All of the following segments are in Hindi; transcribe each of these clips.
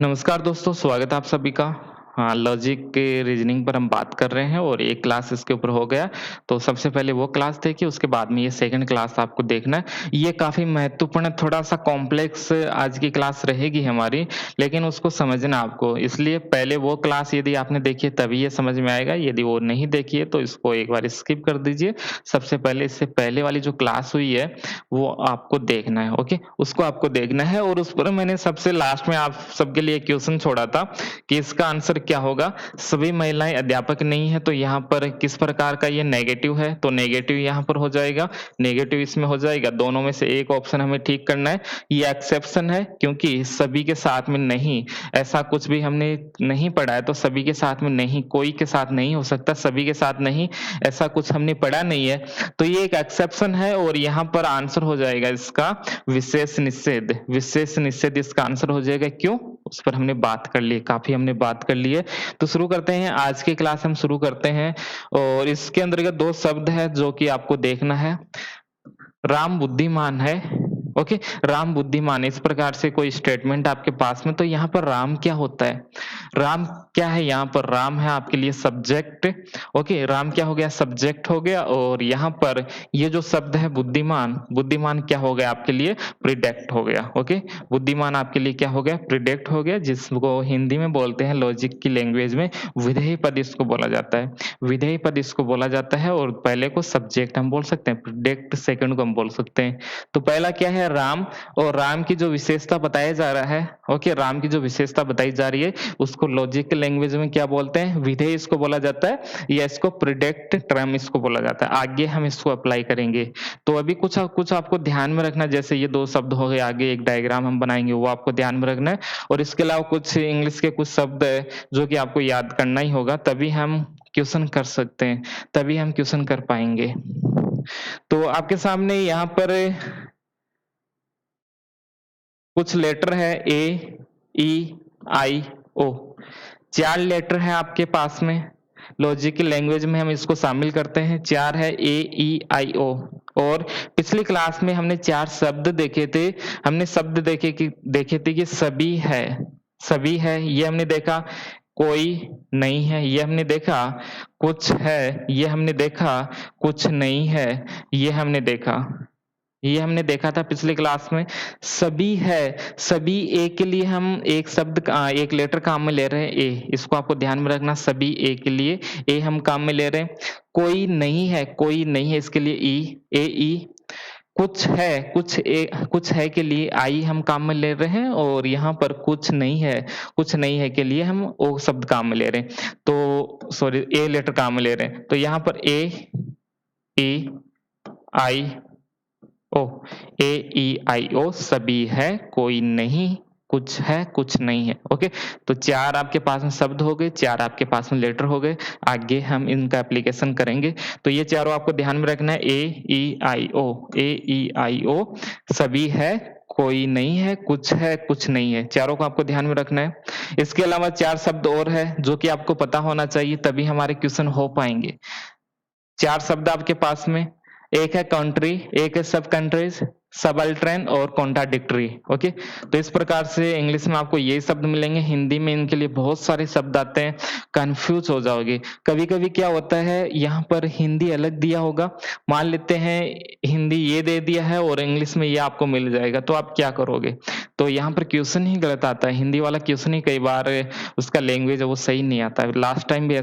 नमस्कार दोस्तों, स्वागत है आप सभी का। हाँ, लॉजिक के रीजनिंग पर हम बात कर रहे हैं और एक क्लास इसके ऊपर हो गया। तो सबसे पहले वो क्लास देखिए, उसके बाद में ये सेकंड क्लास आपको देखना है। ये काफ़ी महत्वपूर्ण है, थोड़ा-सा कॉम्प्लेक्स आज की क्लास रहेगी हमारी, लेकिन उसको समझना आपको। इसलिए पहले वो क्लास यदि आपने देखी है तभी ये समझ में आएगा, यदि वो नहीं देखी है तो इसको एक बार स्किप कर दीजिए। सबसे पहले इससे पहले वाली जो क्लास हुई है, वो आपको देखना है, ओके? उसको आपको देखना है और उस पर मैंने सबसे लास्ट में आप सबके लिए क्वेश्चन छोड़ा था कि इसका आंसर क्या होगा? सभी महिलाएँ अध्यापक नहीं है, तो यहाँ पर किस प्रकार का ये नेगेटिव है, तो नेगेटिव यहाँ पर हो जाएगा, नेगेटिव इसमें हो जाएगा, दोनों में से एक ऑप्शन हमें ठीक करना है। ये एक्सेप्शन है क्योंकि सभी के साथ में नहीं, ऐसा कुछ भी हमने नहीं पढ़ा है, तो सभी के साथ में नहीं, कोई के साथ नहीं हो सकता, सभी के साथ नहीं, ऐसा कुछ हमने पढ़ा नहीं है। तो ये एक एक्सेप्शन है और यहाँ पर आंसर हो जाएगा इसका विशेष निषेध। विशेष निषेध इसका आंसर हो जाएगा, क्यों? उस पर हमने बात कर ली, काफ़ी हमने बात कर ली है। तो शुरू करते हैं, आज की क्लास हम शुरू करते हैं और इसके अंतर्गत 2 शब्द हैं जो कि आपको देखना है। राम बुद्धिमान है, ओके? राम बुद्धिमान है, इस प्रकार से कोई स्टेटमेंट आपके पास में, तो यहाँ पर राम क्या होता है? राम क्या है यहाँ पर? राम है आपके लिए सब्जेक्ट, ओके? राम क्या हो गया? सब्जेक्ट हो गया और यहाँ पर ये जो शब्द है बुद्धिमान, बुद्धिमान क्या हो गया आपके लिए? प्रिडिक्ट हो गया, ओके? बुद्धिमान आपके लिए क्या हो गया? प्रिडिक्ट हो गया, जिसको हिंदी में बोलते हैं लॉजिक की लैंग्वेज में विधेय पद इसको बोला जाता है। विधेय पद इसको बोला जाता है और पहले को सब्जेक्ट हम बोल सकते हैं, प्रिडिक्ट सेकंड को हम बोल सकते हैं। तो पहला क्या है? राम, और राम की जो विशेषता बताया जा रहा है, ओके? राम की जो विशेषता बताई जा रही है उसको लॉजिक की लैंग्वेज में क्या बोलते हैं? विधेय इसको बोला जाता है या इसको प्रिडिक्ट टर्म इसको बोला जाता है। आगे हम इसको अप्लाई करेंगे। तो अभी कुछ आपको ध्यान में रखना, जैसे ये 2 शब्द हो गए, आगे एक डायग्राम हम बनाएँगे वो आपको ध्यान में रखना है और इसके अलावा कुछ इंग्लिश के कुछ शब्द है जो कि आपको याद करना ही होगा, तभी हम क्वेश्चन कर सकते हैं, तभी हम क्वेश्चन कर पाएँगे। तो आपके सामने यहाँ पर कुछ लेटर है ए, ई, आई, ओ। 4 लेटर है आपके पास में। लॉजिक की लैंग्वेज में हम इसको शामिल करते हैं। 4 है ए, ई, आई, ओ और पिछली क्लास में हमने 4 शब्द देखे थे। हमने शब्द देखे थे कि सभी है, ये हमने देखा। कोई नहीं है, ये हमने देखा। कुछ है, ये हमने देखा। कुछ नहीं है, ये हमने देखा। ये हमने देखा था पिछली क्लास में। सभी है, सभी ए के लिए हम एक लेटर काम में ले रहे हैं ए, इसको आपको ध्यान में रखना। सभी ए के लिए ए हम काम में ले रहे हैं। कोई नहीं है इसके लिए ई, ए ई। कुछ है के लिए आई हम काम में ले रहे हैं और यहाँ पर कुछ नहीं है के लिए हम ओ शब्द काम में ले रहे हैं। तो सॉरी, ए लेटर काम में ले रहे हैं। तो यहाँ पर ए, ई, आई, ओ, ए, ई, आई, ओ सभी है, कोई नहीं, कुछ है, कुछ नहीं है, ओके? तो 4 आपके पास में शब्द हो गए, 4 आपके पास में लेटर हो गए। आगे हम इनका एप्लीकेशन करेंगे। तो ये चारों आपको ध्यान में रखना है, ए, ई, आई, ओ, ए, ई, आई, ओ सभी है, कोई नहीं है, कुछ नहीं है। चारों को आपको ध्यान में रखना है। इसके अलावा 4 शब्द और है जो कि आपको पता होना चाहिए, तभी हमारे क्वेश्चन हो पाएँगे। 4 शब्द आपके पास में, एक है कंट्री, एक है सब कंट्रीज, सबल्ट्रेन और कॉन्ट्राडिक्टरी, ओके? तो इस प्रकार से इंग्लिश में आपको ये शब्द मिलेंगे, हिंदी में इनके लिए बहुत सारे शब्द आते हैं, कंफ्यूज हो जाओगे। कभी-कभी क्या होता है, यहाँ पर हिंदी अलग दिया होगा, मान लेते हैं हिंदी ये दे दिया है और इंग्लिश में ये आपको मिल जाएगा, तो आप क्या करोगे? तो यहाँ पर क्वेश्चन ही गलत आता है, हिंदी वाला क्वेश्चन ही कई बार उसका लैंग्वेज है वो सही नहीं आता है। लास्ट टाइम भी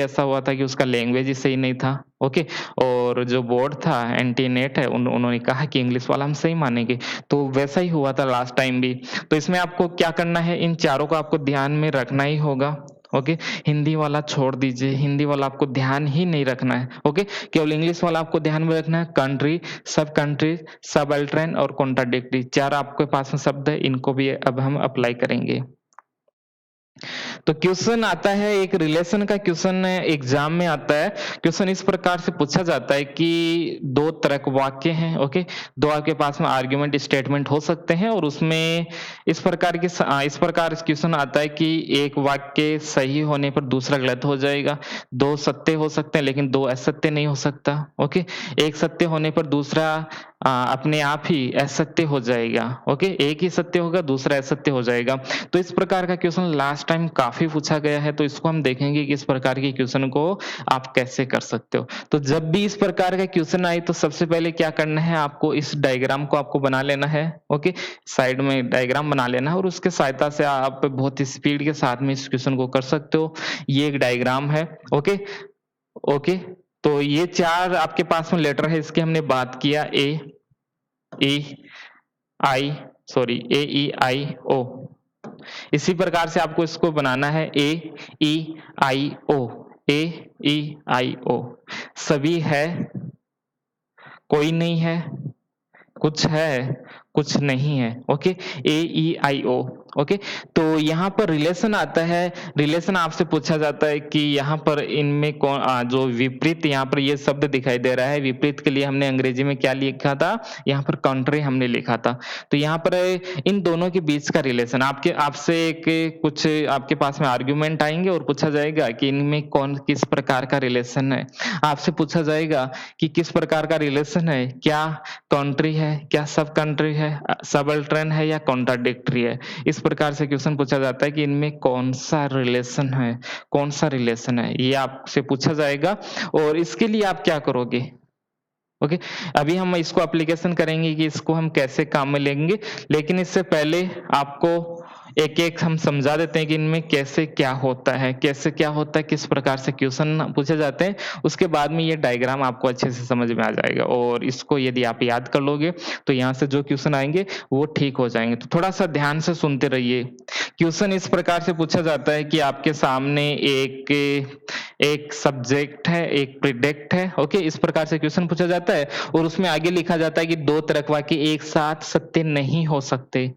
ऐसा हुआ था कि उसका लैंग्वेज ही सही नहीं था, ओके? और जो बोर्ड था एंटी नेट है उन्होंने कहा कि इंग्लिश वाला हम सही मानेंगे, तो वैसा ही हुआ था लास्ट टाइम भी। तो इसमें आपको क्या करना है, इन चारों को आपको ध्यान में रखना ही होगा, ओके? हिंदी वाला छोड़ दीजिए, हिंदी वाला आपको ध्यान ही नहीं रखना है, ओके? केवल इंग्लिश वाला आपको ध्यान में रखना है। कंट्री, सब कंट्री, सबल्ट्रेन और कॉन्ट्राडिक्टरी 4 आपके पास में शब्द है, इनको भी अब हम अप्लाई करेंगे। तो क्वेश्चन आता है, एक रिलेशन का क्वेश्चन एग्जाम में आता है। क्वेश्चन इस प्रकार से पूछा जाता है कि 2 तरह के वाक्य हैं, ओके? 2 आपके पास में आर्गुमेंट स्टेटमेंट हो सकते हैं और उसमें इस प्रकार से क्वेश्चन आता है कि एक वाक्य सही होने पर दूसरा गलत हो जाएगा। 2 सत्य हो सकते हैं लेकिन 2 असत्य नहीं हो सकता, ओके? एक सत्य होने पर दूसरा अपने आप ही असत्य हो जाएगा। ओके, एक ही सत्य होगा, दूसरा असत्य हो जाएगा। तो इस प्रकार का क्वेश्चन लास्ट टाइम काफ़ी पूछा गया है, तो इसको हम देखेंगे कि इस प्रकार के क्वेश्चन को आप कैसे कर सकते हो। तो जब भी इस प्रकार का क्वेश्चन आए तो सबसे पहले क्या करना है, आपको इस डायग्राम को आपको बना लेना है। ओके, साइड में डायग्राम बना लेना है और उसके सहायता से आप बहुत ही स्पीड के साथ में इस क्वेश्चन को कर सकते हो। ये एक डायग्राम है। ओके, ओके, तो ये 4 आपके पास में लेटर है, इसकी हमने बात किया ए, ई, आई, सॉरी ए, ई, आई, ओ। इसी प्रकार से आपको इसको बनाना है ए, ई, आई, ओ, ए, ई, आई, ओ। सभी है, कोई नहीं है, कुछ है, कुछ नहीं है। ओके, ए, ई, आई, ओ। ओके, तो यहाँ पर रिलेशन आता है। रिलेशन आपसे पूछा जाता है कि यहाँ पर इनमें कौन जो विपरीत, यहाँ पर ये शब्द दिखाई दे रहा है, विपरीत के लिए हमने अंग्रेजी में क्या लिखा था, यहाँ पर कंट्री हमने लिखा था। तो यहाँ पर इन दोनों के बीच का रिलेशन आपसे एक कुछ आपके पास में आर्ग्यूमेंट आएंगे और पूछा जाएगा कि इनमें कौन किस प्रकार का रिलेशन है। आपसे पूछा जाएगा कि किस प्रकार का रिलेशन है, क्या कंट्री है, क्या सब कंट्री है, सबल्टर्न है या कॉन्ट्राडिक्टरी है। इस प्रकार से क्वेश्चन पूछा जाता है कि इनमें कौन सा रिलेशन है, कौन सा रिलेशन है, ये आपसे पूछा जाएगा। और इसके लिए आप क्या करोगे। ओके, अभी हम इसको एप्लीकेशन करेंगे कि इसको हम कैसे काम में लेंगे, लेकिन इससे पहले आपको एक एक हम समझा देते हैं कि इनमें कैसे क्या होता है, कैसे क्या होता है, किस प्रकार से क्वेश्चन पूछे जाते हैं। उसके बाद में ये डायग्राम आपको अच्छे से समझ में आ जाएगा और इसको यदि आप याद कर लोगे तो यहाँ से जो क्वेश्चन आएंगे वो ठीक हो जाएंगे। तो थोड़ा सा ध्यान से सुनते रहिए। क्वेश्चन इस प्रकार से पूछा जाता है कि आपके सामने एक सब्जेक्ट है, एक प्रिडिक्ट है। ओके, इस प्रकार से क्वेश्चन पूछा जाता है और उसमें आगे लिखा जाता है कि दो तर्क वाक्य एक साथ सत्य नहीं हो सकते।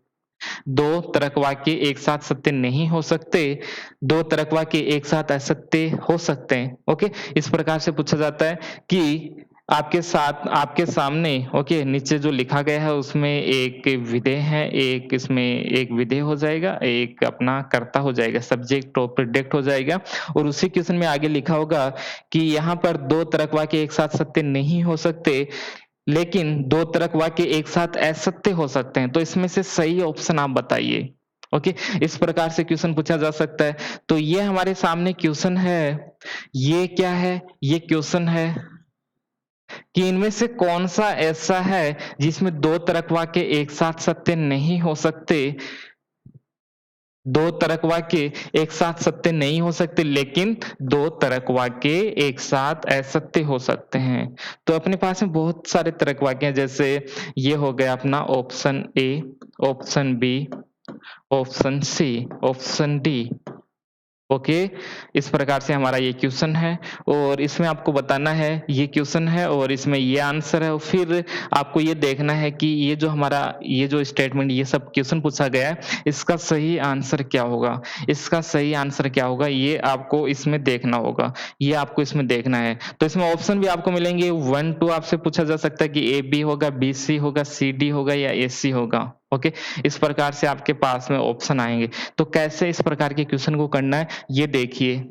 दो तर्क वाक्य एक साथ सत्य नहीं हो सकते, दो तर्क वाक्य एक साथ असत्य हो सकते हैं। ओके, इस प्रकार से पूछा जाता है कि आपके सामने ओके नीचे जो लिखा गया है उसमें एक विधेय है, एक इसमें एक विधेय हो जाएगा, एक अपना कर्ता हो जाएगा, सब्जेक्ट और प्रेडिक्ट हो जाएगा। और उसी क्वेश्चन में आगे लिखा होगा कि यहाँ पर दो तर्क वाक्य एक साथ सत्य नहीं हो सकते, लेकिन दो तर्क वाक्य एक साथ असत्य हो सकते हैं। तो इसमें से सही ऑप्शन आप बताइए। ओके, इस प्रकार से क्वेश्चन पूछा जा सकता है। तो ये हमारे सामने क्वेश्चन है। ये क्या है, ये क्वेश्चन है कि इनमें से कौन सा ऐसा है जिसमें दो तर्क वाक्य एक साथ सत्य नहीं हो सकते। दो तर्क वाक्य एक साथ सत्य नहीं हो सकते, लेकिन दो तर्क वाक्य एक साथ असत्य हो सकते हैं। तो अपने पास में बहुत सारे तर्क वाक्य हैं, जैसे ये हो गया अपना option A, option B, option C, option D. Okay, इस प्रकार से हमारा ये क्वेश्चन है और इसमें आपको बताना है ये क्वेश्चन है और इसमें ये आंसर है। और फिर आपको ये देखना है कि ये जो हमारा ये जो स्टेटमेंट ये सब क्वेश्चन पूछा गया है इसका सही आंसर क्या होगा, इसका सही आंसर क्या होगा ये आपको इसमें देखना होगा, ये आपको इसमें देखना है। तो इसमें ऑप्शन भी आपको मिलेंगे 1 2 आपसे पूछा जा सकता है कि ए बी होगा, बी सी होगा, सी डी होगा या ए सी होगा। ओके, इस प्रकार से आपके पास में ऑप्शन आएंगे। तो कैसे इस प्रकार के क्वेश्चन को करना है ये देखिए।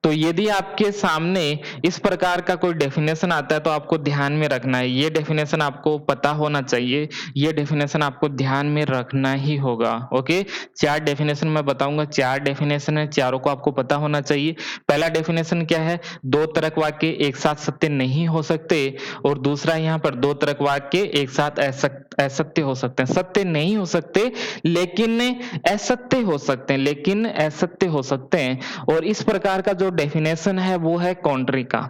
तो यदि आपके सामने इस प्रकार का कोई डेफिनेशन आता है तो आपको ध्यान में रखना है, ये डेफिनेशन आपको पता होना चाहिए, ये डेफिनेशन आपको ध्यान में रखना ही होगा। ओके, 4 डेफिनेशन मैं बताऊंगा, 4 डेफिनेशन है, चारों को आपको पता होना चाहिए। पहला डेफिनेशन क्या है, दो तर्क वाक्य एक साथ सत्य नहीं हो सकते। और दूसरा यहाँ पर दो तर्क वाक्य एक साथ असत्य हो सकते हैं, सत्य नहीं हो सकते लेकिन असत्य हो सकते हैं, लेकिन असत्य हो सकते हैं। और इस प्रकार का जो डेफिनेशन है वो है कॉन्ट्री का।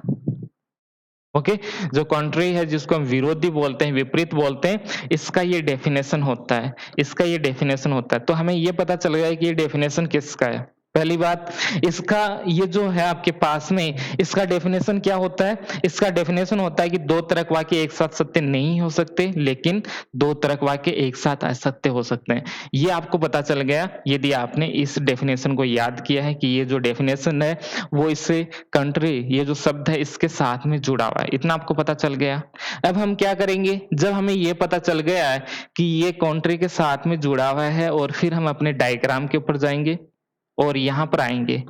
ओके, जो कॉन्ट्री है जिसको हम विरोधी बोलते हैं, विपरीत बोलते हैं, इसका ये डेफिनेशन होता है, इसका ये डेफिनेशन होता है। तो हमें ये पता चल गया है कि ये डेफिनेशन किसका है। पहली बात, इसका ये जो है आपके पास में इसका डेफिनेशन क्या होता है, इसका डेफिनेशन होता है कि दो तर्क वाक्य एक साथ सत्य नहीं हो सकते, लेकिन दो तर्क वाक्य एक साथ असत्य हो सकते हैं। ये आपको पता चल गया यदि आपने इस डेफिनेशन को याद किया है कि ये जो डेफिनेशन है वो इससे कंट्री ये जो शब्द है इसके साथ में जुड़ा हुआ है, इतना आपको पता चल गया। अब हम क्या करेंगे, जब हमें ये पता चल गया है कि ये कंट्री के साथ में जुड़ा हुआ है और फिर हम अपने डायग्राम के ऊपर जाएंगे। और यहाँ पर आएँगे।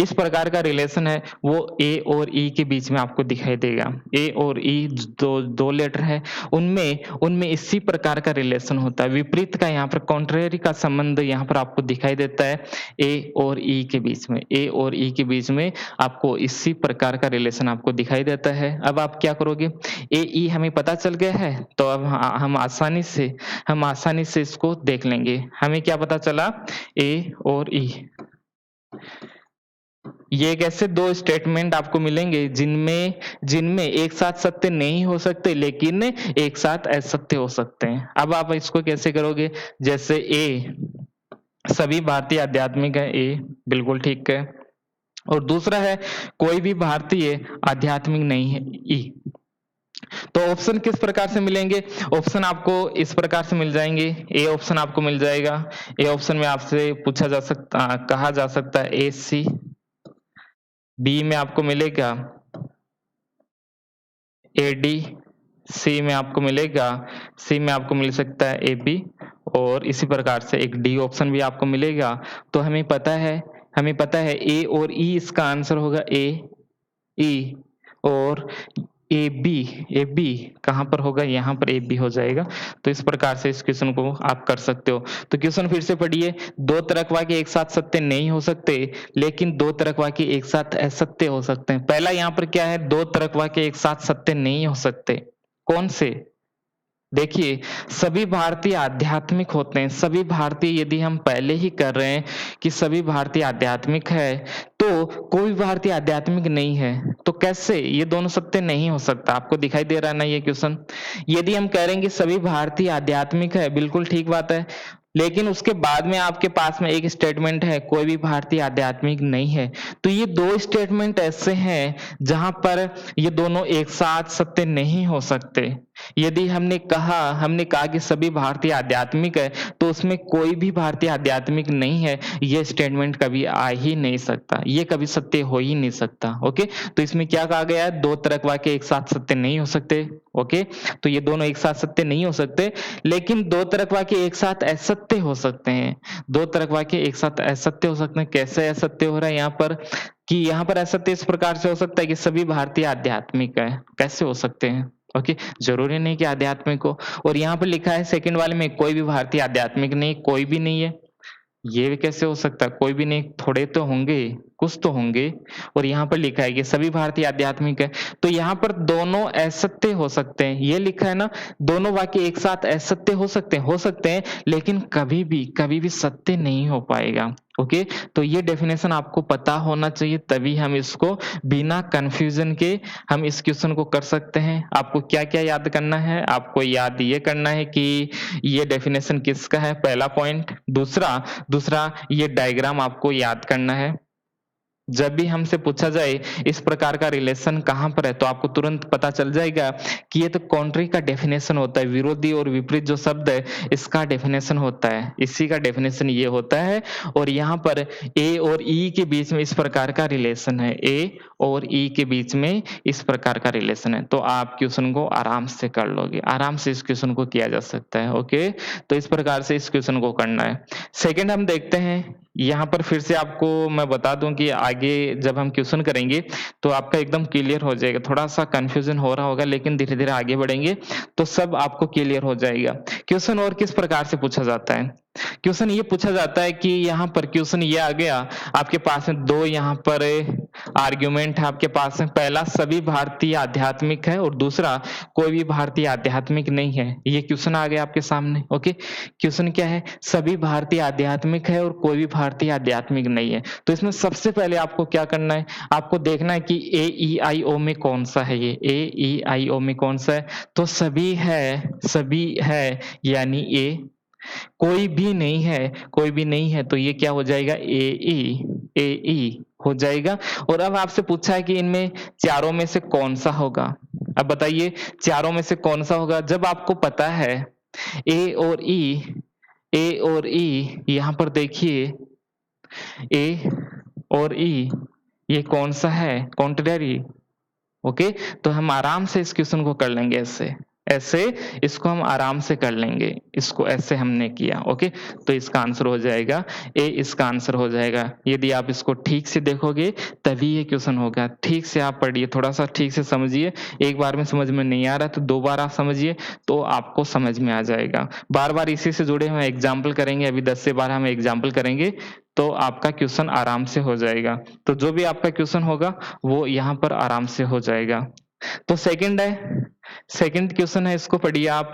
इस प्रकार का रिलेशन है वो ए और ई के बीच में आपको दिखाई देगा। ए और ई दो लेटर है, उनमें उनमें इसी प्रकार का रिलेशन होता है। विपरीत का यहाँ पर कॉन्ट्रेरी का संबंध यहाँ पर आपको दिखाई देता है ए और ई के बीच में। ए और ई के बीच में आपको इसी प्रकार का रिलेशन आपको दिखाई देता है। अब आप क्या करोगे? ए, ई हमें पता चल गया है, तो अब हम आसानी से इसको देख लेंगे। हमें क्या पता चला? ए और ई। ये एक ऐसे 2 स्टेटमेंट आपको मिलेंगे जिनमें जिनमें एक साथ सत्य नहीं हो सकते, लेकिन एक साथ असत्य हो सकते हैं। अब आप इसको कैसे करोगे? जैसे ए, सभी भारतीय आध्यात्मिक है, ए बिल्कुल ठीक है। और दूसरा है कोई भी भारतीय आध्यात्मिक नहीं है, ई। तो ऑप्शन किस प्रकार से मिलेंगे? ऑप्शन आपको इस प्रकार से मिल जाएंगे। ए ऑप्शन आपको मिल जाएगा। ए ऑप्शन में आपसे कहा जा सकता है ए सी। बी में आपको मिलेगा ए डी। सी में आपको मिलेगा, सी में आपको मिल सकता है ए बी, और इसी प्रकार से एक डी ऑप्शन भी आपको मिलेगा। तो हमें पता है ए और ई इसका आंसर होगा ए, ई, और ए बी कहाँ पर होगा? यहाँ पर ए बी हो जाएगा। तो इस प्रकार से इस क्वेश्चन को आप कर सकते हो। तो क्वेश्चन फिर से पढ़िए। 2 तर्क वाक्य एक साथ सत्य नहीं हो सकते, लेकिन 2 तर्क वाक्य एक साथ असत्य हो सकते हैं। पहला यहाँ पर क्या है? 2 तर्क वाक्य एक साथ सत्य नहीं हो सकते। कौन से? देखिए, सभी भारतीय आध्यात्मिक होते हैं। सभी भारतीय, यदि हम पहले ही कर रहे हैं कि सभी भारतीय आध्यात्मिक है, तो कोई भारतीय आध्यात्मिक नहीं है। तो कैसे? ये दोनों सत्य नहीं हो सकता। आपको दिखाई दे रहा है ना ये क्वेश्चन? यदि हम कह रहे हैं कि सभी भारतीय आध्यात्मिक है, बिल्कुल ठीक बात है। लेकिन उसके बाद में आपके पास में एक स्टेटमेंट है कोई भी भारतीय आध्यात्मिक नहीं है। तो ये 2 स्टेटमेंट ऐसे हैं जहां पर ये दोनों एक साथ सत्य नहीं हो सकते। यदि हमने कहा कि सभी भारतीय आध्यात्मिक है, तो उसमें कोई भी भारतीय आध्यात्मिक नहीं है, ये स्टेटमेंट कभी आ ही नहीं सकता। ये कभी सत्य हो ही नहीं सकता। ओके, तो इसमें क्या कहा गया है? 2 तर्क वाक्य एक साथ सत्य नहीं हो सकते। ओके, तो ये दोनों एक साथ सत्य नहीं हो सकते, लेकिन 2 तर्क वाक्य एक साथ असत्य हो सकते हैं। 2 तर्क वाक्य एक साथ असत्य हो सकते हैं। कैसे असत्य हो रहा है यहाँ पर? कि यहाँ पर असत्य इस प्रकार से हो सकता है कि सभी भारतीय आध्यात्मिक है। कैसे हो सकते हैं? ओके, जरूरी नहीं कि आध्यात्मिक हो। और यहाँ पर लिखा है सेकंड वाले में कोई भी भारतीय आध्यात्मिक नहीं, कोई भी नहीं है। ये भी कैसे हो सकता है? कोई भी नहीं, थोड़े तो होंगे, कुछ तो होंगे। और यहाँ पर लिखा है कि सभी भारतीय आध्यात्मिक है, तो यहाँ पर दोनों असत्य हो सकते हैं। ये लिखा है ना, दोनों वाक्य एक साथ असत्य हो सकते हैं, लेकिन कभी भी सत्य नहीं हो पाएगा। ओके, तो ये डेफिनेशन आपको पता होना चाहिए, तभी हम इसको बिना कंफ्यूजन के हम इस क्वेश्चन को कर सकते हैं। आपको क्या क्या याद करना है? आपको याद ये करना है कि ये डेफिनेशन किसका है, पहला पॉइंट। दूसरा ये डायग्राम आपको याद करना है। जब भी हमसे पूछा जाए इस प्रकार का रिलेशन कहाँ पर है, तो आपको तुरंत पता चल जाएगा कि ये तो कॉन्ट्री का डेफिनेशन होता है। विरोधी और विपरीत जो शब्द है, इसका डेफिनेशन होता है। इसी का डेफिनेशन ये होता है। और यहाँ पर ए और ई के बीच में इस प्रकार का रिलेशन है। ए और ई के बीच में इस प्रकार का रिलेशन है। तो आप क्वेश्चन को आराम से कर लोगे। आराम से इस क्वेश्चन को किया जा सकता है। ओके, तो इस प्रकार से इस क्वेश्चन को करना है। सेकेंड हम देखते हैं। यहाँ पर फिर से आपको मैं बता दूं कि आगे जब हम क्वेश्चन करेंगे तो आपका एकदम क्लियर हो जाएगा। थोड़ा सा कंफ्यूजन हो रहा होगा, लेकिन धीरे धीरे आगे बढ़ेंगे तो सब आपको क्लियर हो जाएगा। क्वेश्चन और किस प्रकार से पूछा जाता है? क्वेश्चन ये पूछा जाता है कि यहाँ पर क्वेश्चन ये आ गया, आपके पास में 2 यहाँ पर आर्ग्यूमेंट है आपके पास में। पहला सभी भारतीय आध्यात्मिक है, और दूसरा कोई भी भारतीय आध्यात्मिक नहीं है। ये क्वेश्चन आ गया आपके सामने। ओके, क्वेश्चन क्या है? सभी भारतीय आध्यात्मिक है और कोई भी भारतीय आध्यात्मिक नहीं है। तो इसमें सबसे पहले आपको क्या करना है? आपको देखना है कि ए ई आई ओ में कौन सा है। ये ए ई आई ओ में कौन सा है? तो सभी है यानी ए। कोई भी नहीं है, कोई भी नहीं है, तो ये क्या हो जाएगा? ए ई हो जाएगा। और अब आपसे पूछा है कि इनमें चारों में से कौन सा होगा। अब बताइए चारों में से कौन सा होगा? जब आपको पता है ए और ई, यहाँ पर देखिए ए और ई ये कौन सा है? कॉन्ट्ररी। ओके, तो हम आराम से इस क्वेश्चन को कर लेंगे ऐसे ऐसे इसको हम आराम से कर लेंगे। इसको ऐसे हमने किया, ओके? तो इसका आंसर हो जाएगा ए, इसका आंसर हो जाएगा। यदि आप इसको ठीक से देखोगे तभी ये क्वेश्चन होगा। ठीक से आप पढ़िए, थोड़ा-सा ठीक से समझिए। एक बार में समझ में नहीं आ रहा तो 2 बार आप समझिए, तो आपको समझ में आ जाएगा। बार-बार इसी से जुड़े हुए एग्ज़ाम्पल करेंगे, अभी 10 से 12 हम एग्ज़ाम्पल करेंगे, तो आपका क्वेश्चन आराम से हो जाएगा। तो जो भी आपका क्वेश्चन होगा, वो यहाँ पर आराम से हो जाएगा। तो सेकंड है, सेकंड क्वेश्चन है, इसको पढ़िए आप।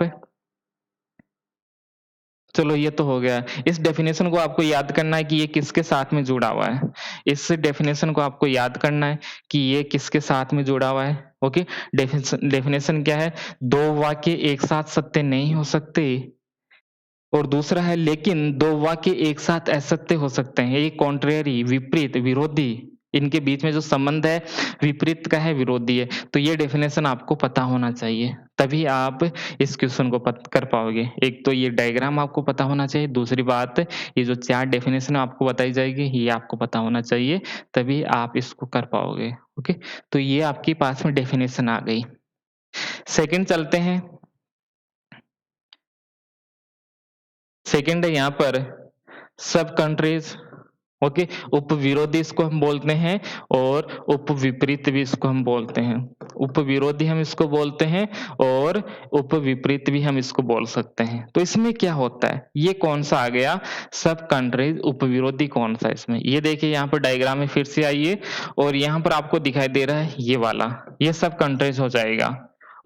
चलो ये तो हो गया। इस डेफिनेशन को आपको याद करना है कि ये किसके साथ में जुड़ा हुआ है। इस डेफिनेशन को आपको याद करना है कि ये किसके साथ में जुड़ा हुआ है, ओके? डेफिनेशन क्या है? 2 वाक्य एक साथ सत्य नहीं हो सकते, और दूसरा है लेकिन 2 वाक्य एक साथ असत्य हो सकते हैं। ये कॉन्ट्रेरी, विपरीत, विरोधी, इनके बीच में जो संबंध है विपरीत का है, विरोधी है। तो ये डेफिनेशन आपको पता होना चाहिए, तभी आप इस क्वेश्चन को पत कर पाओगे। एक तो ये डायग्राम आपको पता होना चाहिए, दूसरी बात ये जो 4 डेफिनेशन आपको बताई जाएगी, ये आपको पता होना चाहिए, तभी आप इसको कर पाओगे, ओके? तो ये आपके पास में डेफिनेशन आ गई। सेकंड चलते हैं। सेकंड है यहाँ पर सब कंट्रीज, ओके? उपविरोधी इसको हम बोलते हैं, और उपविपरीत भी इसको हम बोलते हैं। उपविरोधी हम इसको बोलते हैं, और उपविपरीत भी हम इसको बोल सकते हैं। तो इसमें क्या होता है? ये कौन-सा आ गया? सब कंट्रीज, उपविरोधी कौन-सा है इसमें? ये देखिए यहाँ पर डायग्राम में फिर से आइए, और यहाँ पर आपको दिखाई दे रहा है ये वाला, ये सब कंट्रीज हो जाएगा।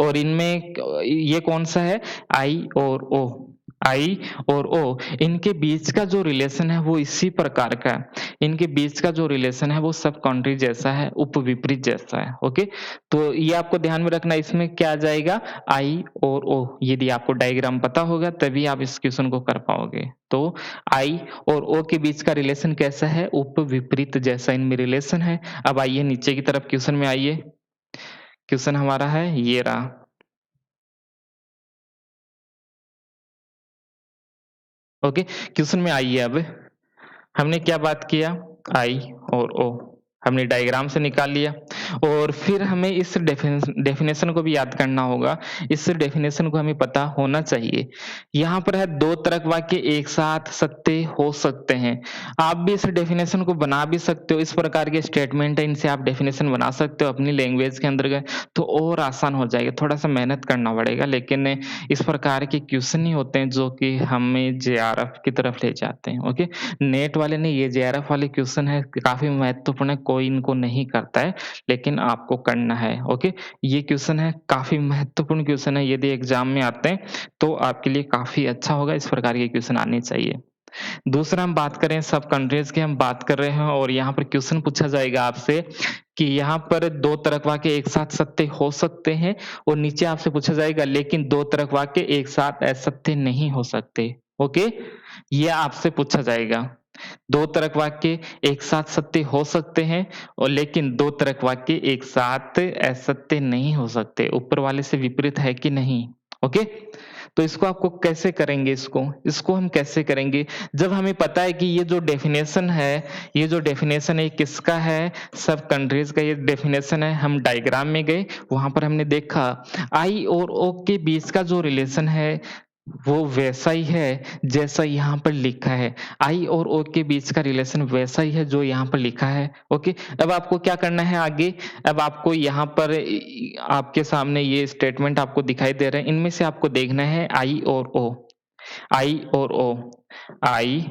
और इनमें ये कौन-सा है? आई और ओ। आई और ओ, इनके बीच का जो रिलेशन है वो इसी प्रकार का है। इनके बीच का जो रिलेशन है वो सब कंट्री जैसा है, उपविपरीत जैसा है, ओके? तो ये आपको ध्यान में रखना, इसमें क्या आ जाएगा? आई और ओ। यदि आपको डायग्राम पता होगा तभी आप इस क्वेश्चन को कर पाओगे। तो आई और ओ के बीच का रिलेशन कैसा है? उपविपरीत जैसा इनमें रिलेशन है। अब आइए नीचे की तरफ क्वेश्चन में आइए। क्वेश्चन हमारा है ये रहा। ओके, क्वेश्चन में आइए अब। हमने क्या बात किया? आई और ओ, हमने डायग्राम से निकाल लिया, और फिर हमें इस डेफिनेशन को भी याद करना होगा। इस डेफिनेशन को हमें पता होना चाहिए। यहाँ पर है 2 तर्क वाक्य एक साथ सत्य हो सकते हैं। आप भी इस डेफिनेशन को बना भी सकते हो, इस प्रकार के स्टेटमेंट है, इनसे आप डेफिनेशन बना सकते हो अपनी लैंग्वेज के अंतर्गत, तो और आसान हो जाएगा। थोड़ा-सा मेहनत करना पड़ेगा, लेकिन इस प्रकार के क्वेश्चन ही होते हैं जो कि हमें जेआरएफ की तरफ ले जाते हैं, ओके? नेट वाले ने ये जेआरएफ वाले क्वेश्चन है काफ़ी महत्वपूर्ण है, कोई इनको नहीं करता है, लेकिन आपको करना है, ओके? ये क्वेश्चन है काफ़ी महत्वपूर्ण क्वेश्चन है, यदि एग्ज़ाम में आते हैं, तो आपके लिए काफ़ी अच्छा होगा, इस प्रकार के क्वेश्चन आने चाहिए। दूसरा हम बात करें सब कंट्रीज़ की हम बात कर रहे हैं, और यहाँ पर क्वेश्चन पूछा जाएगा आपसे कि यहाँ पर 2 तर्क वाक्य एक साथ सत्य हो सकते हैं, और नीचे आपसे पूछा जाएगा लेकिन 2 तर्क वाक्य एक साथ असत्य नहीं हो सकते, ओके? ये आपसे पूछा जाएगा। 2 तर्क वाक्य एक साथ सत्य हो सकते हैं, और लेकिन 2 तर्क वाक्य एक साथ असत्य नहीं हो सकते। ऊपर वाले से विपरीत है कि नहीं? ओके? तो इसको आपको कैसे करेंगे इसको? इसको हम कैसे करेंगे? जब हमें पता है कि ये जो डेफिनेशन है, ये जो डेफिनेशन है ये किसका है? सब कंट्रीज़ का ये डेफिनेशन है। हम डायग्राम में गए, वहाँ पर हमने देखा आई और ओ के बीच का जो रिलेशन है, वो वैसा ही है जैसा यहाँ पर लिखा है। आई और ओ के बीच का रिलेशन वैसा ही है जो यहाँ पर लिखा है, ओके? अब आपको क्या करना है आगे? अब आपको यहाँ पर आपके सामने ये स्टेटमेंट आपको दिखाई दे रहे हैं, इनमें से आपको देखना है आई और ओ। आई और ओ। आई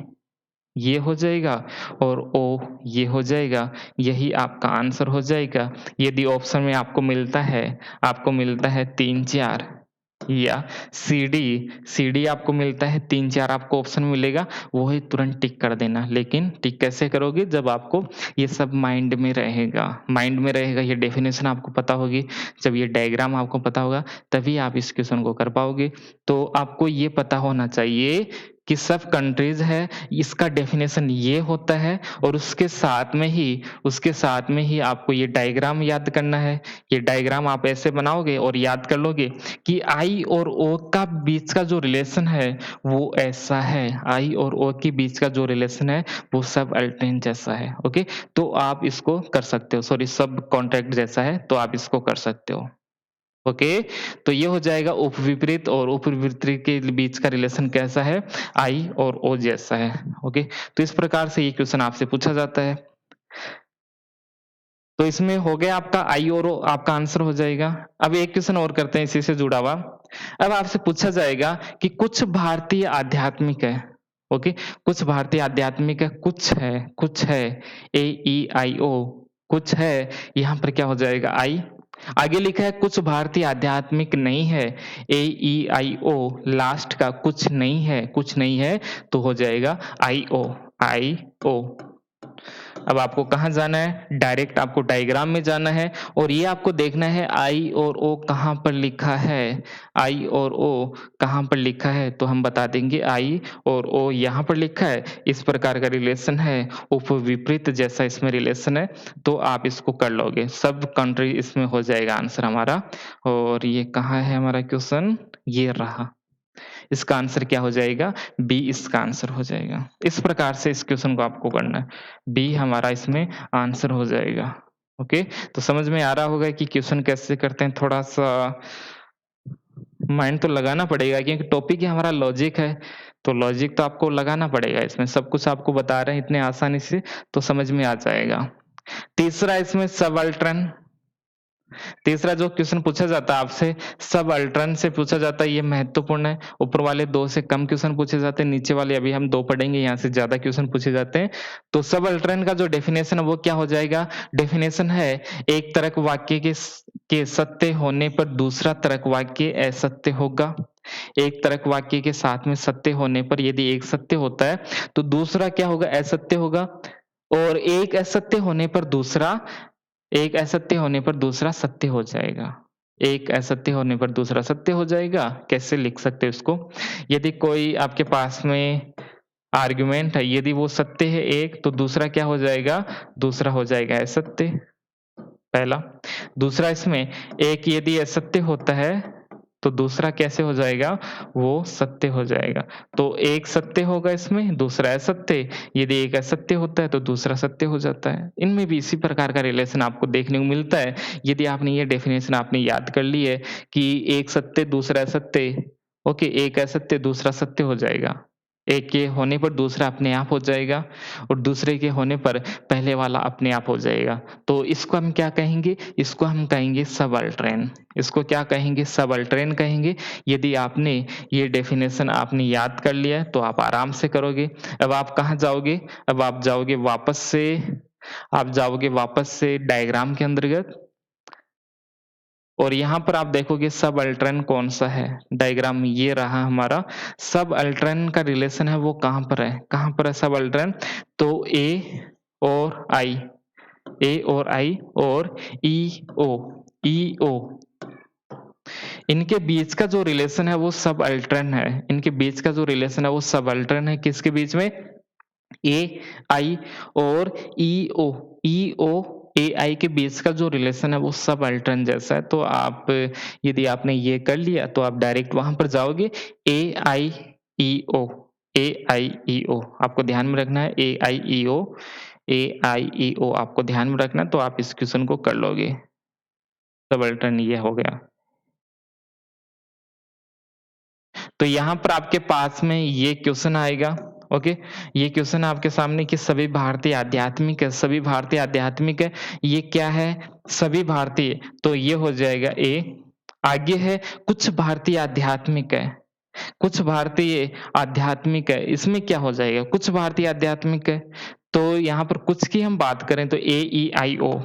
ये हो जाएगा, और ओ ये हो जाएगा। यही आपका आंसर हो जाएगा। यदि ऑप्शन में आपको मिलता है 3-4, या सीडी आपको मिलता है 3-4, आपको ऑप्शन मिलेगा, वो ही तुरंत टिक कर देना। लेकिन टिक कैसे करोगे? जब आपको ये सब माइंड में रहेगा, ये डेफिनेशन आपको पता होगी, जब ये डायग्राम आपको पता होगा, तभी आप इस क्वेश्चन को कर पाओगे। तो आपको ये पता होना चाहिए कि सब कंट्रीज़ है, इसका डेफिनेशन ये होता है, और उसके साथ में ही आपको ये डायग्राम याद करना है। ये डायग्राम आप ऐसे बनाओगे और याद कर लोगे कि आई और ओ का बीच का जो रिलेशन है, वो ऐसा है। आई और ओ के बीच का जो रिलेशन है, वो सब अल्टरनेट जैसा है, ओके? तो आप इसको कर सकते हो, सॉरी सब कॉन्ट्रैक्ट जैसा है, तो आप इसको कर सकते हो। ओके, तो ये हो जाएगा उपविपरीत और उपविपरीत के बीच का रिलेशन कैसा है? आई और ओ जैसा है। ओके, तो इस प्रकार से ये क्वेश्चन आपसे पूछा जाता है। तो इसमें हो गया आपका आई और ओ, आपका आंसर हो जाएगा। अब एक क्वेश्चन और करते हैं इसी से जुड़ा हुआ। अब आपसे पूछा जाएगा कि कुछ भारतीय आध्यात्मिक है, ओके? कुछ भारतीय आध्यात्मिक है, कुछ है, ए, ई, आई, ओ, कुछ है, यहाँ पर क्या हो जाएगा? आई। आगे लिखा है कुछ भारतीय आध्यात्मिक नहीं है, ए, ई, आई, ओ, लास्ट का कुछ नहीं है, तो हो जाएगा आई, ओ, आई, ओ। अब आपको कहाँ जाना है? डायरेक्ट आपको डायग्राम में जाना है और ये आपको देखना है आई और ओ कहाँ पर लिखा है, आई और ओ कहाँ पर लिखा है, तो हम बता देंगे आई और ओ यहाँ पर लिखा है, इस प्रकार का रिलेशन है, उपविपरीत जैसा इसमें रिलेशन है, तो आप इसको कर लोगे। सब कंट्री इसमें हो जाएगा आंसर हमारा। और ये कहाँ है हमारा क्वेश्चन? ये रहा। इसका आंसर क्या हो जाएगा? बी इसका आंसर हो जाएगा। इस प्रकार से इस क्वेश्चन को आपको करना है। बी हमारा इसमें आंसर हो जाएगा। ओके, तो समझ में आ रहा होगा कि क्वेश्चन कैसे करते हैं। थोड़ा-सा माइंड तो लगाना पड़ेगा क्योंकि टॉपिक ही हमारा लॉजिक है, तो लॉजिक तो आपको लगाना पड़ेगा इसमें। सब कुछ आपको बता रहे हैं इतने आसानी से, तो समझ में आ जाएगा। तीसरा इसमें सबाल्टर्न, तीसरा जो क्वेश्चन पूछा जाता है आपसे सबाल्टर्न से पूछा जाता है, ये महत्वपूर्ण है। ऊपर वाले 2 से कम क्वेश्चन पूछे जाते हैं, नीचे वाले अभी हम 2 पढ़ेंगे, यहाँ से ज़्यादा क्वेश्चन पूछे जाते हैं। तो सबाल्टर्न का जो डेफिनेशन है वो क्या हो जाएगा? डेफिनेशन है एक तर्क वाक्य के सत्य होने पर दूसरा तर्क वाक्य असत्य होगा। एक तर्क वाक्य के साथ में सत्य होने पर यदि एक सत्य होता है, तो दूसरा क्या होगा? असत्य होगा। और एक असत्य होने पर दूसरा सत्य हो जाएगा। एक असत्य होने पर दूसरा सत्य हो जाएगा। कैसे लिख सकते हो इसको? यदि कोई आपके पास में आर्गुमेंट है, यदि वो सत्य है एक, तो दूसरा क्या हो जाएगा? दूसरा हो जाएगा असत्य, पहला। दूसरा इसमें एक यदि असत्य होता है, तो दूसरा कैसे हो जाएगा? वो सत्य हो जाएगा। तो एक सत्य होगा इसमें, दूसरा असत्य। यदि एक असत्य होता है, तो दूसरा सत्य हो जाता है। इनमें भी इसी प्रकार का रिलेशन आपको देखने को मिलता है। यदि आपने ये डेफिनेशन आपने याद कर ली है कि एक सत्य, दूसरा असत्य, ओके, एक असत्य, दूसरा सत्य हो जाएगा। एक के होने पर दूसरा अपने आप हो जाएगा और दूसरे के होने पर पहले वाला अपने आप हो जाएगा। तो इसको हम क्या कहेंगे? इसको हम कहेंगे सबाल्टर्न। इसको क्या कहेंगे? सबाल्टर्न कहेंगे। यदि आपने ये डेफिनेशन आपने याद कर लिया है, तो आप आराम से करोगे। अब आप कहाँ जाओगे? अब आप जाओगे वापस से डायग्राम के अंतर्गत और यहाँ पर आप देखोगे सबाल्टर्न कौन-सा है? डायग्राम ये रहा हमारा। सबाल्टर्न का रिलेशन है वो कहाँ पर है? कहाँ पर है सबाल्टर्न? तो और आई, ए और आई और ई-ओ, ई-ओ, इनके बीच का जो रिलेशन है वो सबाल्टर्न है। इनके बीच का जो रिलेशन है वो सबाल्टर्न है। किसके बीच में? ए, आई और ई-ओ, ई-ओ, ए-आई के बीच का जो रिलेशन है वो सबाल्टर्न जैसा है। तो आप यदि आपने ये कर लिया, तो आप डायरेक्ट वहाँ पर जाओगे ए-आई-ई-ओ, ए-आई-ई-ओ आपको ध्यान में रखना है ए-आई-ई-ओ, ए-आई-ई-ओ आपको ध्यान में रखना है, तो आप इस क्वेश्चन को कर लोगे। सबाल्टर्न ये हो गया। तो यहाँ पर आपके पास में ये क्वेश्चन आएगा, ओके? ये क्वेश्चन आपके सामने कि सभी भारतीय आध्यात्मिक है, सभी भारतीय आध्यात्मिक है। ये क्या है? सभी भारतीय, तो ये हो जाएगा ए। आगे है कुछ भारतीय आध्यात्मिक है, कुछ भारतीय आध्यात्मिक है, इसमें क्या हो जाएगा? कुछ भारतीय आध्यात्मिक है, तो यहाँ पर कुछ की हम बात करें तो ए, ई, आई, ओ।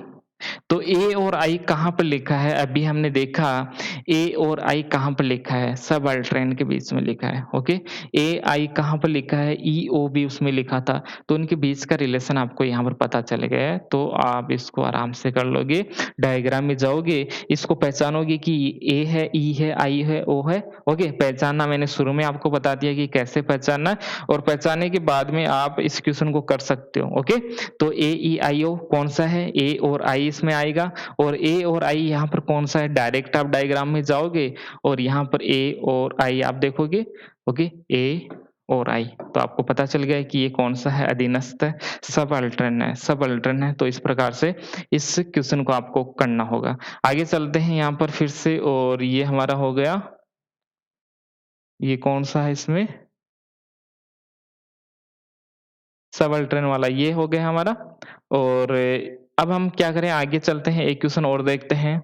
तो ए और आई कहाँ पर लिखा है? अभी हमने देखा ए और आई कहाँ पर लिखा है? सबाल्टर्न के बीच में लिखा है, ओके? ए, आई कहाँ पर लिखा है? ई, ओ भी उसमें लिखा था, तो उनके बीच का रिलेशन आपको यहाँ पर पता चल गया है, तो आप इसको आराम से कर लोगे। डायग्राम में जाओगे, इसको पहचानोगे कि ए है, ई है, आई है, ओ है, ओके? पहचानना मैंने शुरू में आपको बता दिया कि कैसे पहचानना है और पहचानने के बाद में आप इस क्वेश्चन को कर सकते हो, ओके? तो ए, ई, आई, ओ कौन-सा है? ए और आई इसमें आएगा और ए और आई यहाँ पर कौन-सा है? डायरेक्ट आप डायग्राम में जाओगे और यहाँ पर ए और आई आप देखोगे, ओके? ए और आई। तो आपको पता चल गया है कि ये कौन-सा है, अधीनस्थ है, सबाल्टर्न है, सबाल्टर्न है। तो इस प्रकार से इस क्वेश्चन को आपको करना होगा। आगे चलते हैं यहाँ पर फिर से और ये हमारा हो गया, ये कौन-सा है इसमें? सबाल्टर्न वाला ये हो गया हमारा। और अब हम क्या करें, आगे चलते हैं, एक क्वेश्चन और देखते हैं।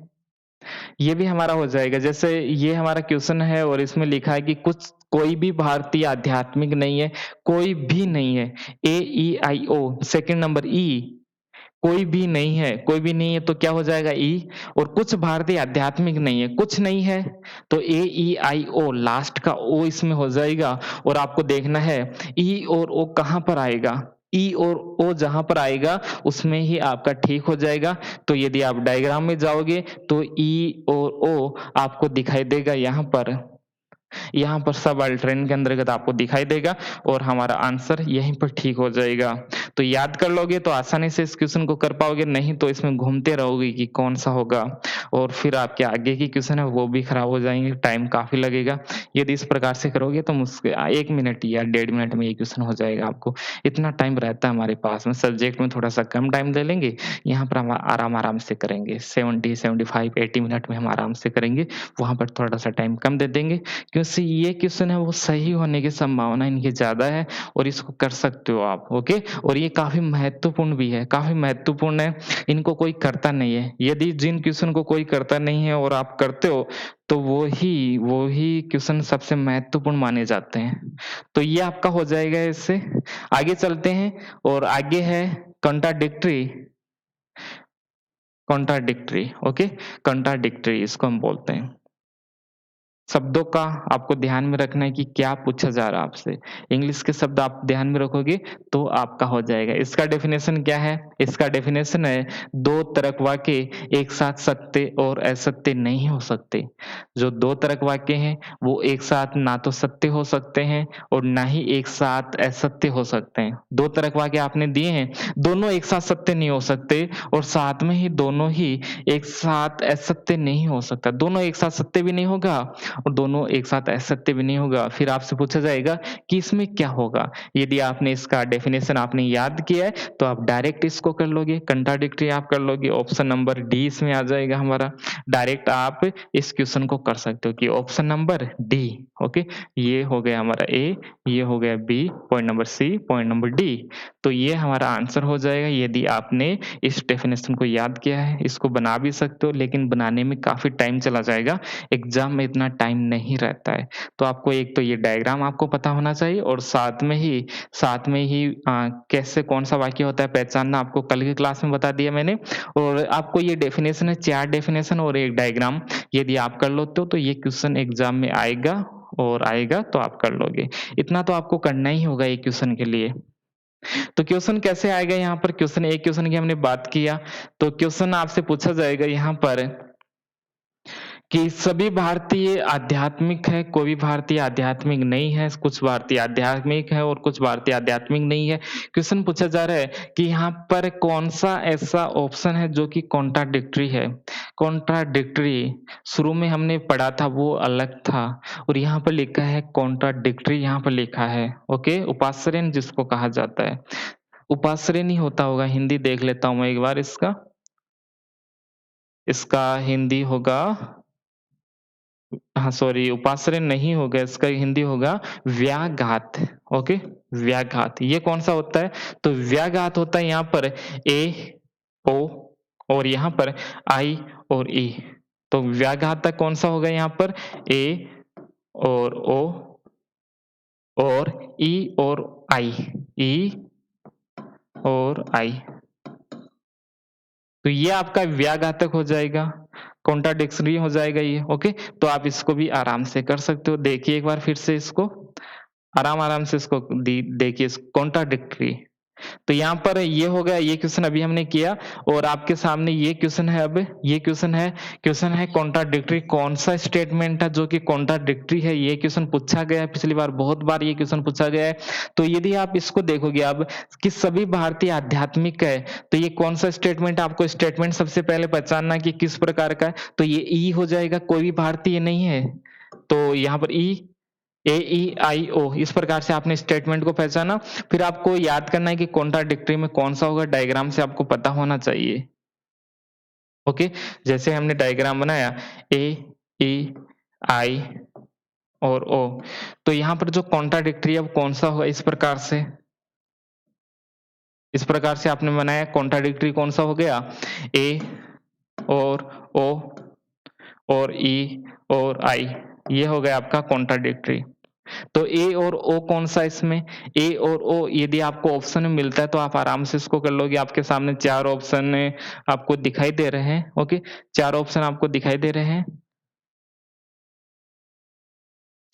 ये भी हमारा हो जाएगा। जैसे ये हमारा क्वेश्चन है और इसमें लिखा है कि कुछ कोई भी भारतीय आध्यात्मिक नहीं है, कोई भी नहीं है। ए, ई, आई, ओ, सेकंड नंबर ई, कोई भी नहीं है, कोई भी नहीं है तो क्या हो जाएगा ई। और कुछ भारतीय आध्यात्मिक नहीं है, कुछ नहीं है तो ए, ई, आई, ओ, लास्ट का ओ इसमें हो जाएगा। और आपको देखना है ई और ओ कहाँ पर आएगा। ई और ओ जहाँ पर आएगा उसमें ही आपका ठीक हो जाएगा। तो यदि आप डायग्राम में जाओगे तो ई और ओ आपको दिखाई देगा यहाँ पर सबाल्टर्न के अंतर्गत आपको दिखाई देगा और हमारा आंसर यहीं पर ठीक हो जाएगा। तो याद कर लोगे तो आसानी से इस क्वेश्चन को कर पाओगे, नहीं तो इसमें घूमते रहोगे कि कौन-सा होगा और फिर आपके आगे की क्वेश्चन है वो भी खराब हो जाएँगे, टाइम काफ़ी लगेगा। यदि इस प्रकार से करोगे तो 1 मिनट या 1.5 मिनट में ये क्वेश्चन हो जाएगा आपको। इतना टाइम रहता है हमारे पास में, सब्जेक्ट में थोड़ा-सा कम टाइम ले लेंगे, यहाँ पर हम आराम-आराम से करेंगे। 70, 75, 80 मिनट में हम आराम से करेंगे, वहाँ पर थोड़ा-सा टाइम कम दे देंगे। क्योंकि ये क्वेश्चन है वो सही होने की संभावना इनकी ज़्यादा है और इसको कर सकते हो आप, ओके? और ये काफ़ी महत्वपूर्ण भी है, काफ़ी महत्वपूर्ण है, इनको कोई करता नहीं है। यदि जिन क्वेश्चन को कोई करता नहीं है और आप करते हो, तो वो ही क्वेश्चन सबसे महत्वपूर्ण माने जाते हैं। तो ये आपका हो जाएगा इससे। आगे चलते हैं और आगे है कॉन्ट्राडिक्टरी, कॉन्ट्राडिक्टरी, ओके? कॉन्ट्राडिक्टरी इसको हम बोलते हैं। शब्दों का आपको ध्यान में रखना है कि क्या पूछा जा रहा है आपसे। इंग्लिश के शब्द आप ध्यान में रखोगे तो आपका हो जाएगा। इसका डेफिनेशन क्या है? इसका डेफिनेशन है 2 तर्क वाक्य एक साथ सत्य और असत्य नहीं हो सकते। जो 2 तर्क वाक्य हैं वो एक साथ ना तो सत्य हो सकते हैं और ना ही एक साथ असत्य हो सकते हैं। 2 तर्क वाक्य आपने दिए हैं, दोनों एक साथ सत्य नहीं हो सकते और साथ में ही दोनों ही एक साथ असत्य नहीं हो सकता। दोनों एक साथ सत्य भी नहीं होगा और दोनों एक साथ असत्य भी नहीं होगा। फिर आपसे पूछा जाएगा कि इसमें क्या होगा? यदि आपने इसका डेफिनेशन आपने याद किया है, तो आप डायरेक्ट इसको कर लोगे, कॉन्ट्राडिक्टरी आप कर लोगे, ऑप्शन नंबर डी इसमें आ जाएगा हमारा। डायरेक्ट आप इस क्वेश्चन को कर सकते हो कि ऑप्शन नंबर डी, ओके? ये हो गया हमारा ए, ये हो गया B, point number C, point number D. तो ये हमारा आंसर हो जाएगा यदि आपने इस डेफिनेशन को याद किया है। इसको बना भी सकते हो लेकिन बनाने में काफ़ी टाइम चला जाएगा, एग्ज़ाम में इतना टाइम नहीं रहता है। तो आपको एक तो ये डायग्राम आपको पता होना चाहिए और साथ में ही कैसे कौन-सा वाक्य होता है पहचानना आपको कल की क्लास में बता दिया मैंने। और आपको ये डेफिनेशन है, 4 डेफिनेशन और 1 डायग्राम, यदि आप कर लेते हो तो ये क्वेश्चन एग्ज़ाम में आएगा और आएगा तो आप कर लोगे। इतना तो आपको करना ही होगा एक क्वेश्चन के लिए। तो क्वेश्चन कैसे आएगा यहाँ पर, क्वेश्चन एक क्वेश्चन की हमने बात किया, तो क्वेश्चन आपसे पूछा जाएगा यहाँ पर कि सभी भारतीय आध्यात्मिक है, कोई भी भारतीय आध्यात्मिक नहीं है, कुछ भारतीय आध्यात्मिक है और कुछ भारतीय आध्यात्मिक नहीं है। क्वेश्चन पूछा जा रहा है कि यहाँ पर कौन-सा ऐसा ऑप्शन है जो कि कॉन्ट्राडिक्टरी है? कॉन्ट्राडिक्टरी शुरू में हमने पढ़ा था वो अलग था और यहाँ पर लिखा है कॉन्ट्राडिक्टरी, यहाँ पर लिखा है, ओके? उपाश्रयन जिसको कहा जाता है। उपाश्रयन ही होता होगा, हिंदी देख लेता हूँ मैं एक बार इसका। इसका हिंदी होगा, हाँ, सॉरी, उपाश्रय नहीं होगा, इसका हिंदी होगा व्याघात, ओके? व्याघात, ये कौन-सा होता है? तो व्याघात होता है यहाँ पर ए, ओ और यहाँ पर आई और ई। तो व्याघात कौन-सा होगा यहाँ पर? ए और ओ और ई और आई, ई और आई। तो ये आपका व्याघातक हो जाएगा, कॉन्ट्राडिक्शनरी हो जाएगा ये, ओके? तो आप इसको भी आराम से कर सकते हो। देखिए एक बार फिर से इसको, आराम-आराम से इसको देखिए, कॉन्ट्राडिक्टरी। तो यहाँ पर ये हो गया, ये क्वेश्चन अभी हमने किया और आपके सामने ये क्वेश्चन है, अब ये क्वेश्चन है कॉन्ट्राडिक्टरी, कौन-सा स्टेटमेंट है जो कि कॉन्ट्राडिक्टरी है? ये क्वेश्चन पूछा गया है पिछली बार, बहुत बार ये क्वेश्चन पूछा गया है। तो यदि आप इसको देखोगे अब कि सभी भारतीय आध्यात्मिक है, तो ये कौन-सा स्टेटमेंट, आपको स्टेटमेंट सबसे पहले पहचानना कि किस प्रकार का है, तो ये ई हो जाएगा, कोई भी भारतीय नहीं है। तो यहाँ पर ई, AEIO इस प्रकार से आपने स्टेटमेंट को पहचाना। फिर आपको याद करना है कि कॉन्ट्राडिक्टरी में कौन-सा होगा, डायग्राम से आपको पता होना चाहिए। ओके, जैसे हमने डायग्राम बनाया A, E, I और O, तो यहाँ पर जो कॉन्ट्राडिक्टरी अब कौन-सा होगा इस प्रकार से आपने बनाया कॉन्ट्राडिक्टरी कौन-सा हो गया A और O और E और I, ये हो गया आपका कॉन्ट्राडिक्टरी। तो ए और ओ कौन सा इसमें? ए और ओ यदि आपको ऑप्शन में मिलता है तो आप आराम से इसको कर लोगे। आपके सामने 4 ऑप्शन आपको दिखाई दे रहे हैं, ओके? 4 ऑप्शन आपको दिखाई दे रहे हैं।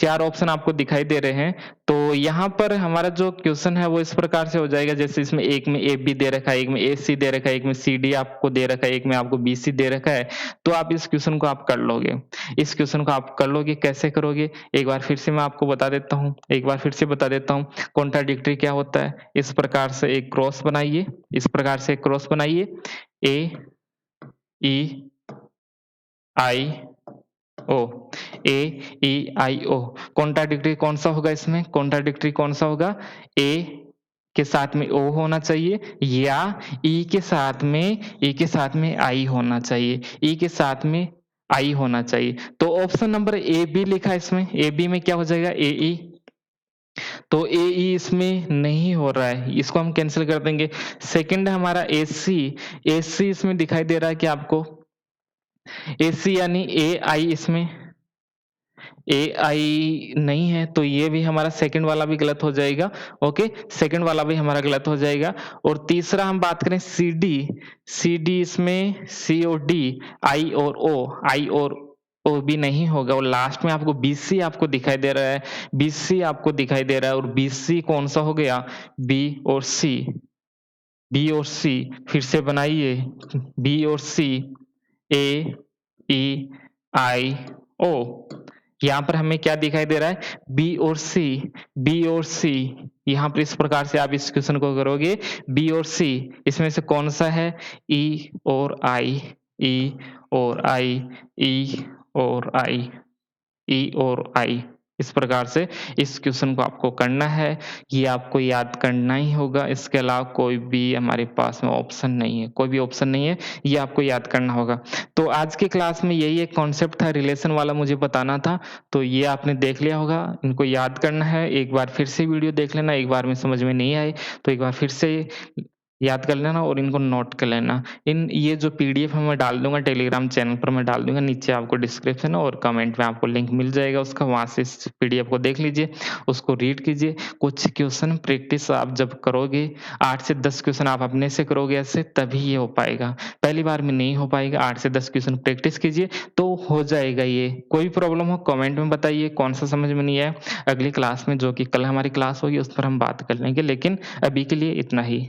4 ऑप्शन आपको दिखाई दे रहे हैं, तो यहाँ पर हमारा जो क्वेश्चन है वो इस प्रकार से हो जाएगा, जैसे इसमें एक में ए बी दे रखा है, एक में ए सी दे रखा है, एक में सी डी आपको दे रखा है, एक में आपको बी सी दे रखा है, तो आप इस क्वेश्चन को आप कर लोगे। इस क्वेश्चन को आप कर लोगे, कैसे करोगे? एक बार फिर से मैं आपको बता देता हूँ, एक बार फिर से बता देता हूँ, कॉन्ट्राडिक्टरी क्या होता है? इस प्रकार से एक क्रॉस बनाइए, इस प्रकार से एक क्रॉस बनाइए, ए, ई, आई, ओ, ए ई आई ओ। कॉन्ट्राडिक्टरी कौन सा होगा इसमें? कॉन्ट्राडिक्टरी कौन सा होगा? ए के साथ में ओ होना चाहिए या ई के साथ में आई होना चाहिए, ई के साथ में आई होना चाहिए। तो ऑप्शन नंबर ए बी लिखा है इसमें, ए बी में क्या हो जाएगा? ए ई, तो ए ई इसमें नहीं हो रहा है, इसको हम कैंसिल कर देंगे। सेकंड है हमारा ए सी इसमें दिखाई दे रहा है कि आपको ए सी यानी ए आई इसमें AI नहीं है, तो ये भी हमारा सेकंड वाला भी गलत हो जाएगा। ओके, सेकंड वाला भी हमारा गलत हो जाएगा। और तीसरा हम बात करें सी डी इसमें सी और डी, आई और ओ भी नहीं होगा। और लास्ट में आपको BC आपको दिखाई दे रहा है, BC आपको दिखाई दे रहा है, और BC कौन सा हो गया? बी और सी फिर से बनाइए, बी और सी, ए ई आई ओ। यहाँ पर हमें क्या दिखाई दे रहा है? बी और सी, यहाँ पर इस प्रकार से आप इस क्वेश्चन को करोगे, बी और सी इसमें से कौन सा है? ई और आई, ई और आई, ई और आई, ई और आई। इस प्रकार से इस क्वेश्चन को आपको करना है, ये आपको याद करना ही होगा। इसके अलावा कोई भी हमारे पास में ऑप्शन नहीं है, कोई भी ऑप्शन नहीं है, ये आपको याद करना होगा। तो आज की क्लास में यही एक कॉन्सेप्ट था, रिलेशन वाला मुझे बताना था, तो ये आपने देख लिया होगा। इनको याद करना है, एक बार फिर से वीडियो देख लेना, एक बार में समझ में नहीं आए तो एक बार फिर से याद कर लेना और इनको नोट कर लेना। ये जो पीडीएफ है मैं डाल दूँगा टेलीग्राम चैनल पर, मैं डाल दूँगा, नीचे आपको डिस्क्रिप्शन और कमेंट में आपको लिंक मिल जाएगा उसका, वहाँ से इस पीडीएफ को देख लीजिए, उसको रीड कीजिए। कुछ क्वेश्चन प्रैक्टिस आप जब करोगे, 8 से 10 क्वेश्चन आप अपने से करोगे ऐसे, तभी ये हो पाएगा। पहली बार में नहीं हो पाएगा, 8 से 10 क्वेश्चन प्रैक्टिस कीजिए तो हो जाएगा ये। कोई प्रॉब्लम हो कमेंट में बताइए, कौन-सा समझ में नहीं आया। अगली क्लास में जो कि कल हमारी क्लास होगी उस पर हम बात कर लेंगे, लेकिन अभी के लिए इतना ही।